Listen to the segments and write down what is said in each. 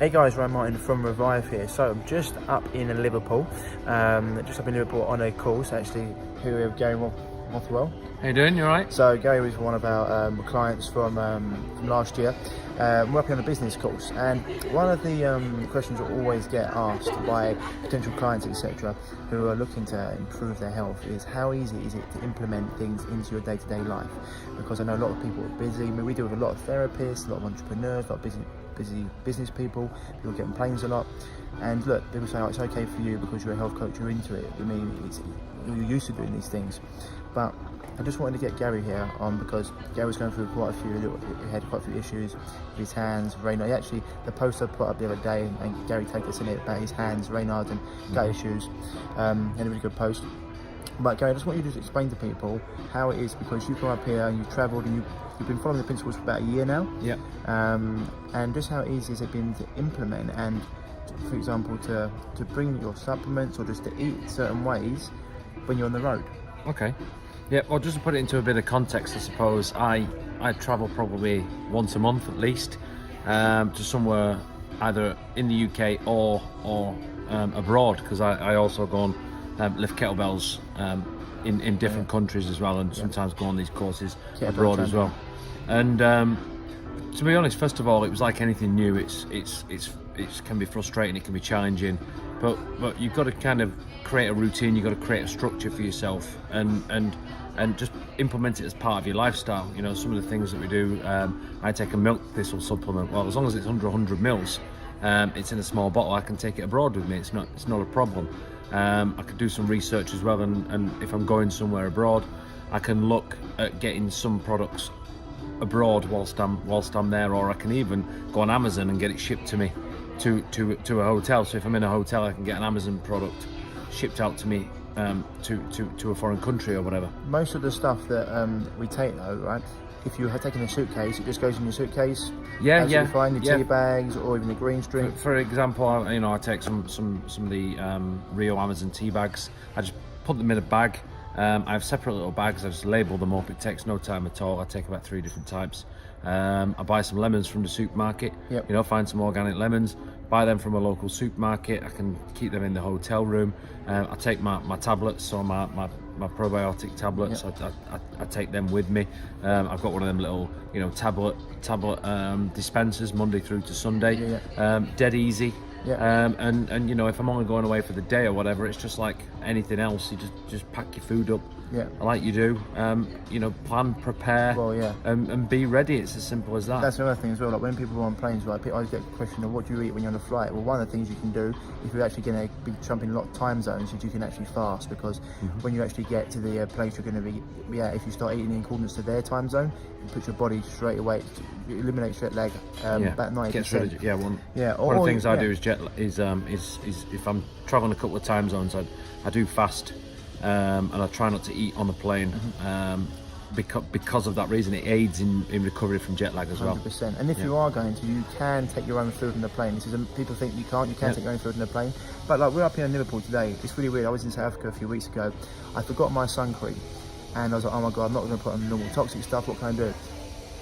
Hey guys, Ryan Martin from Revive here. So I'm just up in Liverpool, on a course actually here with Gary Mothwell. How you doing? You alright? So Gary was one of our clients from last year. We're up here on a business course, and one of the questions I always get asked by potential clients, etc., who are looking to improve their health is how easy is it to implement things into your day-to-day life? Because I know a lot of people are busy. I mean, we deal with a lot of therapists, a lot of entrepreneurs, a lot of busy business people get on planes a lot, and look, people say, oh, it's okay for you because you're a health coach, you're into it. I mean, you're used to doing these things. But I just wanted to get Gary here on because Gary was going through he had quite a few issues with his hands, Raynaud. Actually, the post I put up the other day, and Gary tagged us in it about his hands, Raynaud and gut issues, and a really good post. But Gary, I just want you to explain to people how it is, because you've come up here and you've travelled and you've been following the principles for about a year now. Yeah. And just how easy has it been to implement and, for example, to bring your supplements or just to eat certain ways when you're on the road? Okay. Yeah, well, just to put it into a bit of context, I suppose, I travel probably once a month at least to somewhere either in the UK or abroad, because I also go and lift kettlebells in different countries as well, and sometimes go on these courses abroad as well. And to be honest, first of all, it was like anything new. It can be frustrating, it can be challenging, but you've got to kind of create a routine. You've got to create a structure for yourself, and just implement it as part of your lifestyle. You know, some of the things that we do. I take a milk thistle supplement. Well, as long as it's under 100 mils, it's in a small bottle. I can take it abroad with me. It's not a problem. I could do some research as well, and if I'm going somewhere abroad, I can look at getting some products abroad whilst I'm there, or I can even go on Amazon and get it shipped to me to a hotel. So if I'm in a hotel, I can get an Amazon product shipped out to me to a foreign country or whatever. Most of the stuff that we take though, right? If you have taken a suitcase, it just goes in your suitcase. Yeah. Fine. Your tea bags or even the green street. For example, I take some of the Rio Amazon tea bags. I just put them in a bag. I have separate little bags. I just label them up. It takes no time at all. I take about 3 different types. I buy some lemons from the supermarket. Yep. Find some organic lemons. Buy them from a local supermarket. I can keep them in the hotel room. I take my tablets, so my probiotic tablets. Yep. I take them with me. I've got one of them little tablet dispensers Monday through to Sunday. Dead easy. Yeah. And if I'm only going away for the day or whatever, it's just like anything else. You just pack your food up. Yeah. Like you do. Plan, prepare. Well, yeah. And be ready. It's as simple as that. That's another thing as well. Like when people are on planes, right? I always get the question of what do you eat when you're on a flight. Well, one of the things you can do if you're actually going to be jumping a lot of time zones is you can actually fast, because when you actually get to the place you're going to be at, if you start eating in accordance to their time zone, it puts your body straight away. It eliminates jet lag. About 90%. Gets rid of one of the things I do is if I'm traveling a couple of time zones, I do fast. And I try not to eat on the plane because of that reason. It aids in recovery from jet lag as 100%. well. 100%. And if you are going to, you can take your own food on the plane. People think you can't. You can take your own food on the plane. But like we're up here in Liverpool today. It's really weird. I was in South Africa a few weeks ago. I forgot my sun cream, and I was like, oh my god, I'm not going to put on normal toxic stuff. What can I do?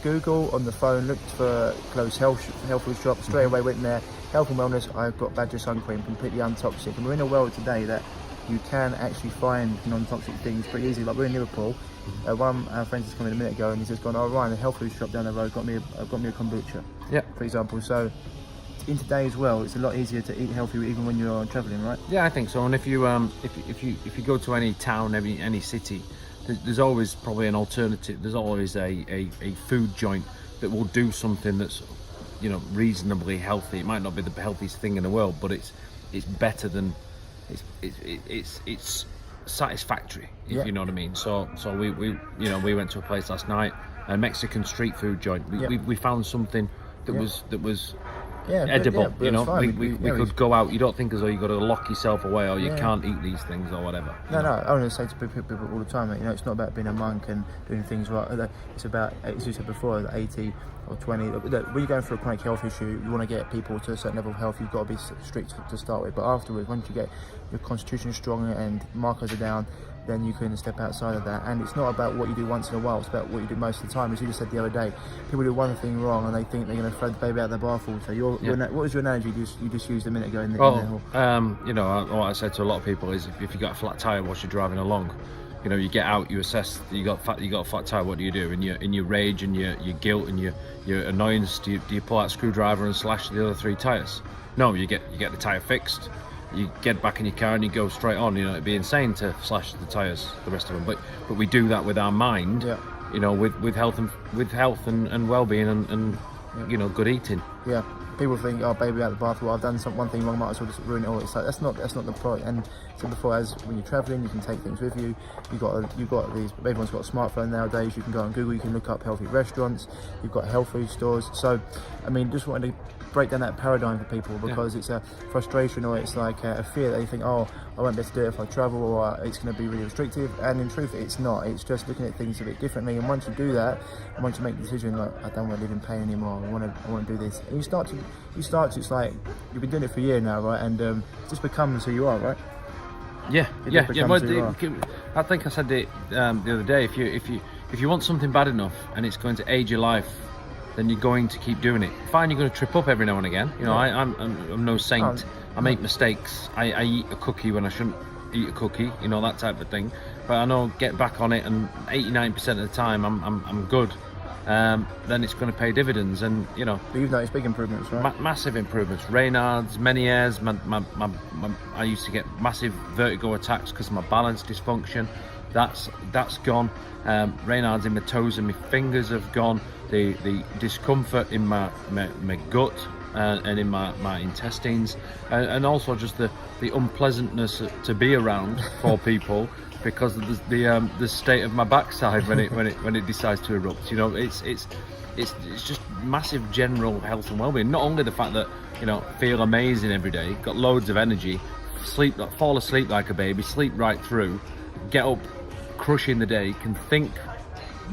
Google on the phone, looked for close health food shop. Straight away went there. Health and wellness. I've got Badger sun cream, completely untoxic. And we're in a world today that you can actually find non-toxic things pretty easy. Like we're in Liverpool. One of our friends just come in a minute ago and he's just gone, oh Ryan, a health food shop down the road got me a kombucha. Yeah. For example. So in today as well, it's a lot easier to eat healthy even when you're travelling, right? Yeah, I think so. And if you go to any town, any city, there's always probably an alternative. There's always a food joint that will do something that's reasonably healthy. It might not be the healthiest thing in the world, but it's better than it's satisfactory, if you know what I mean. So we went to a place last night, a Mexican street food joint. We found something that was edible. We could go out. You don't think as though you've got to lock yourself away or you can't eat these things or whatever. No. I want to say to people all the time that it's not about being a monk and doing things right. It's about, as you said before, 80 or 20. When you're going through a chronic health issue, you want to get people to a certain level of health. You've got to be strict to start with, but afterwards, once you get your constitution strong and markers are down, then you can step outside of that. And it's not about what you do once in a while, it's about what you do most of the time. As you just said the other day, people do one thing wrong and they think they're going to throw the baby out of the bathwater. What was your analogy you just used a minute ago in the hall? You know, what I said to a lot of people is if you got a flat tire whilst you're driving along, you know, you get out, you assess, you got a flat tire, what do you do? In your rage and your guilt and your annoyance, do you pull out a screwdriver and slash the other 3 tires? No, you get the tire fixed, you get back in your car and you go straight on. You know, it'd be insane to slash the tires, the rest of them. But we do that with our mind, you know, with health and well-being and you know, good eating. Yeah. People think, oh, baby out of the bath. Well, I've done one thing wrong, might as well just ruin it all. It's like that's not the point. And so before, as when you're travelling, you can take things with you. You've got these. Everyone's got a smartphone nowadays. You can go on Google. You can look up healthy restaurants. You've got health food stores. So, I mean, just wanted to break down that paradigm for people because it's a frustration or it's like a fear that they think, oh, I won't be able to do it if I travel, or it's going to be really restrictive. And in truth, it's not. It's just looking at things a bit differently. And once you do that, and once you make the decision, like, I don't want to live in pain anymore. I want to do this. And you start to. It's like you've been doing it for a year now, right? And it just becomes who you are, right? Yeah. Well, I think I said it the other day. If you want something bad enough and it's going to age your life, then you're going to keep doing it. Fine, you're going to trip up every now and again. You know, I'm no saint. I make mistakes. I eat a cookie when I shouldn't eat a cookie. You know, that type of thing. But I know get back on it, and 89% of the time I'm good. Then it's going to pay dividends, and you know. But you've noticed big improvements, right? Massive improvements. Raynaud's, Meniere's. I used to get massive vertigo attacks because of my balance dysfunction. That's gone. Raynaud's in my toes and my fingers have gone. The discomfort in my gut and in my intestines, and also just the unpleasantness to be around for people. Because of the state of my backside when it decides to erupt, you know, it's just massive general health and well-being. Not only the fact that, you know, feel amazing every day, got loads of energy, fall asleep like a baby, sleep right through, get up, crushing the day, can think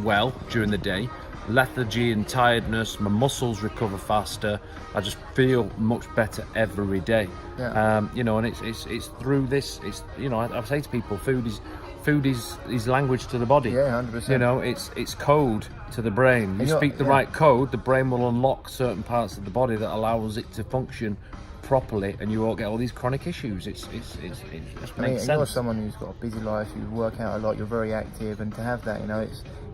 well during the day, lethargy and tiredness, my muscles recover faster. I just feel much better every day. You know, and it's through this. It's, you know, I say to people, food is language to the body. 100%. You know, it's code to the brain. You speak the right code, the brain will unlock certain parts of the body that allows it to function properly, and you won't get all these chronic issues. It just makes sense. You're someone who's got a busy life. You work out a lot. You're very active, and to have that, you know,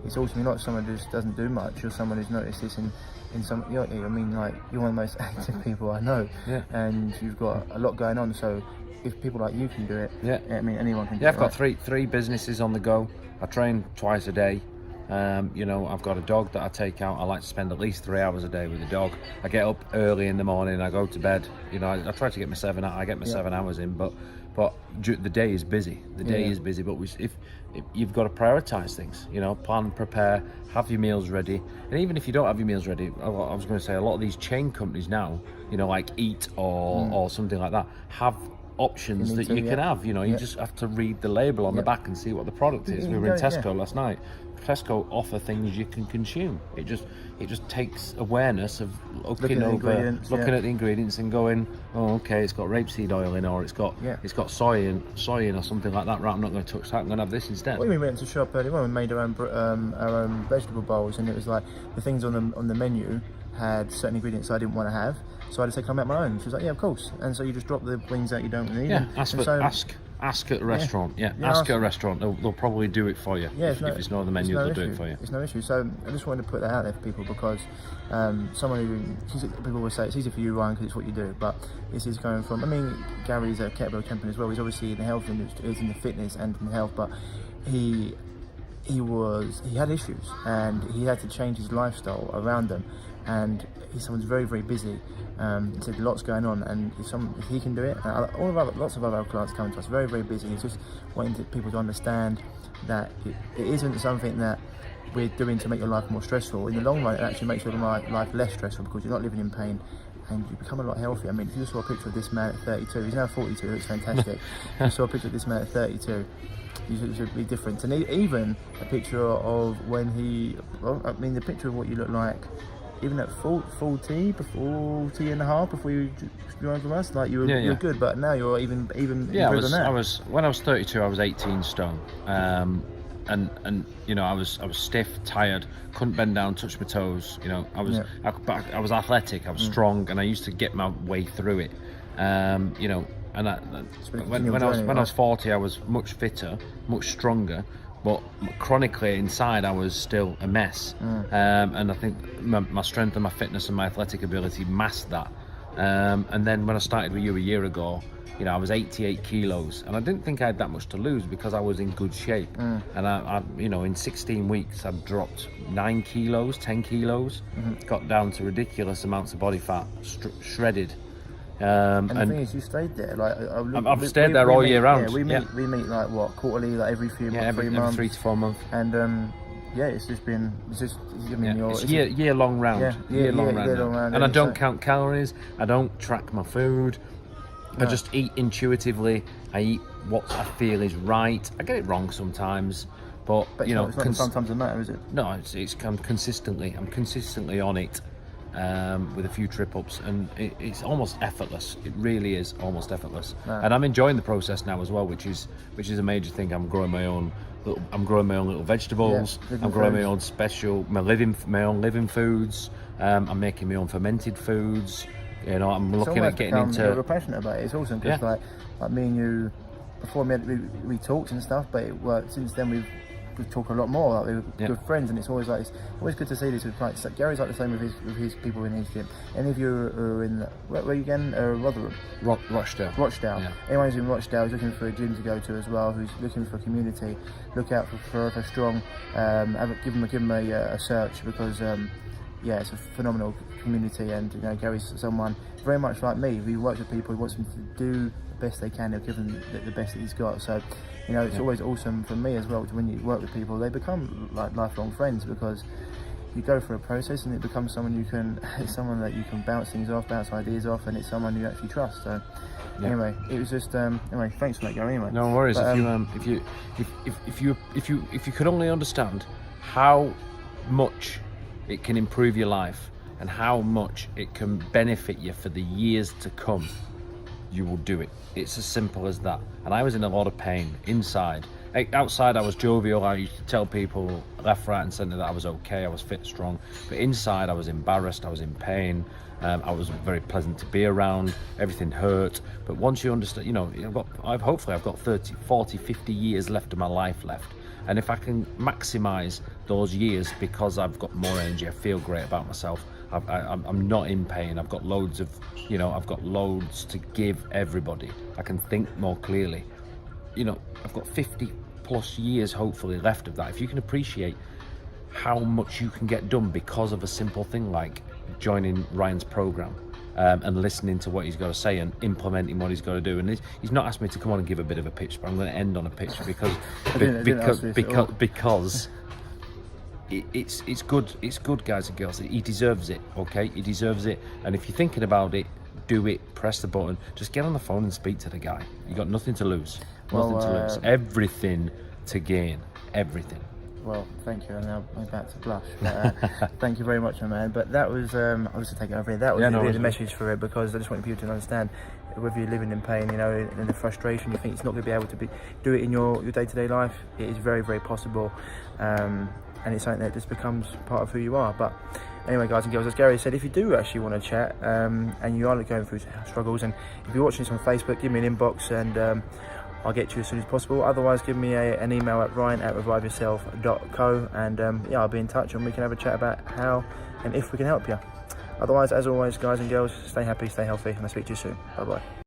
it's awesome. You're not someone who just doesn't do much. You're someone who's noticed this in some. I mean, like, you're one of the most active people I know, and you've got a lot going on. So if people like you can do it, I mean, anyone can do it. I've got three businesses on the go. I train twice a day. You know, I've got a dog that I take out. I like to spend at least 3 hours a day with the dog. I get up early in the morning. I go to bed. You know, I try to get my 7 hours. I get my 7 hours in, but the day is busy. The day is busy. But if you've got to prioritise things, you know, plan, prepare, have your meals ready. And even if you don't have your meals ready, I was going to say a lot of these chain companies now, you know, like Eat or something like that, have options that you can have. You know, you just have to read the label on the back and see what the product is. We were in Tesco last night. Tesco offer things you can consume. It just takes awareness of looking at the ingredients and going, oh, okay, it's got rapeseed oil in, or it's got soy in or something like that. Right, I'm not going to touch that. I'm going to have this instead. We went to shop earlier on. We made our own vegetable bowls, and it was like the things on the menu had certain ingredients I didn't want to have, so I had to say, can I make my own? She was like, yeah, of course. And so you just drop the things that you don't need. Yeah, ask at a restaurant. Ask at a restaurant. They'll probably do it for you. If it's not on the menu, they'll do it for you. It's no issue. So I just wanted to put that out there for people, because people will say it's easy for you, Ryan, because it's what you do. But this is going from. I mean, Gary's a kettlebell champion as well. He's obviously in the health industry, he's in the fitness and in health, but he had issues and he had to change his lifestyle around them. And someone's very, very busy. He said lots going on, and if he can do it, lots of other clients coming to us, very, very busy. He's just wanting people to understand that it isn't something that we're doing to make your life more stressful. In the long run, it actually makes your life less stressful, because you're not living in pain and you become a lot healthier. I mean, if you saw a picture of this man at 32, he's now 42, it's fantastic. If you saw a picture of this man at 32, you should be different. And even a picture of when the picture of what you look like even at 40 and a half before you joined from us, like you were good, but now you're even improved on that. When I was 32, I was 18 stone, and you know, I was stiff, tired, couldn't bend down, touch my toes. You know, I was athletic, I was strong, and I used to get my way through it. You know, and when I was 40, I was much fitter, much stronger. But chronically inside, I was still a mess, and I think my strength and my fitness and my athletic ability masked that. And then when I started with you a year ago, you know, I was 88 kilos, and I didn't think I had that much to lose because I was in good shape. And I you know, in 16 weeks, I've dropped 9 kilos, 10 kilos, got down to ridiculous amounts of body fat, shredded. And the thing is, you stayed there. Like I've stayed there all year round. Yeah, we meet like what, quarterly, like every few months, every 3 to 4 months. And yeah, it's just I mean, it's year long round. Year long round. And I don't count calories. I don't track my food. I just eat intuitively. I eat what I feel is right. I get it wrong sometimes, but you know, it's not sometimes a matter, is it? No, I'm consistently on it. With a few trip ups, and it's almost effortless. It really is almost effortless, and I'm enjoying the process now as well, which is a major thing. I'm growing my own little vegetables. I'm growing my own my own living foods. I'm making my own fermented foods. You know, I'm looking at getting into. You're passionate about it. It's awesome because like me and you, before we talked and stuff, but since then we talk a lot more. Like we're good friends, and it's always good to see this with clients. Like Gary's like the same with his people in his gym. Any of you are in where are you again? Rotherham, Rochdale. Yeah. Anyone who's in Rochdale is looking for a gym to go to as well. Who's looking for a community, look out for strong. Give them a search because it's a phenomenal community, and you know, Gary's someone very much like me. He works with people, he wants them to do the best they can. He'll give them the best that he's got. So, you know, it's always awesome for me as well. When you work with people, they become like lifelong friends because you go through a process, and it becomes someone it's someone that you can bounce things off, bounce ideas off, and it's someone you actually trust. So, anyway, it was just anyway. Thanks for that, Gary. Anyway, no worries. But, if you could only understand how much it can improve your life and how much it can benefit you for the years to come, you will do it. It's as simple as that. And I was in a lot of pain inside. Outside I was jovial, I used to tell people left, right and centre that I was okay, I was fit, strong, but inside I was embarrassed, I was in pain, I was very pleasant to be around, everything hurt. But once you understand, you know, hopefully I've got 30, 40, 50 years left of my life left. And if I can maximise those years because I've got more energy, I feel great about myself, I'm not in pain, I've got loads to give everybody, I can think more clearly. You know, I've got 50 plus years hopefully left of that. If you can appreciate how much you can get done because of a simple thing like joining Ryan's program, and listening to what he's got to say and implementing what he's got to do. And he's not asked me to come on and give a bit of a pitch, but I'm going to end on a pitch because it's good, guys and girls. He deserves it, okay? He deserves it. And if you're thinking about it, do it. Press the button. Just get on the phone and speak to the guy. You got nothing to lose. Nothing to lose. Everything to gain. Everything. Well, thank you, and I'm about to blush. But, thank you very much, my man. But that was, I was just taking over here. That was really the message for it, because I just want people to understand, whether you're living in pain, you know, in the frustration, you think it's not going to be able to do it in your day-to-day life. It is very, very possible, and it's something that just becomes part of who you are. But anyway, guys and girls, as Gary said, if you do actually want to chat, and you are going through struggles, and if you're watching this on Facebook, give me an inbox, and I'll get to you as soon as possible. Otherwise, give me an email at ryan@reviveyourself.co, and I'll be in touch, and we can have a chat about how and if we can help you. Otherwise, as always, guys and girls, stay happy, stay healthy, and I'll speak to you soon. Bye bye.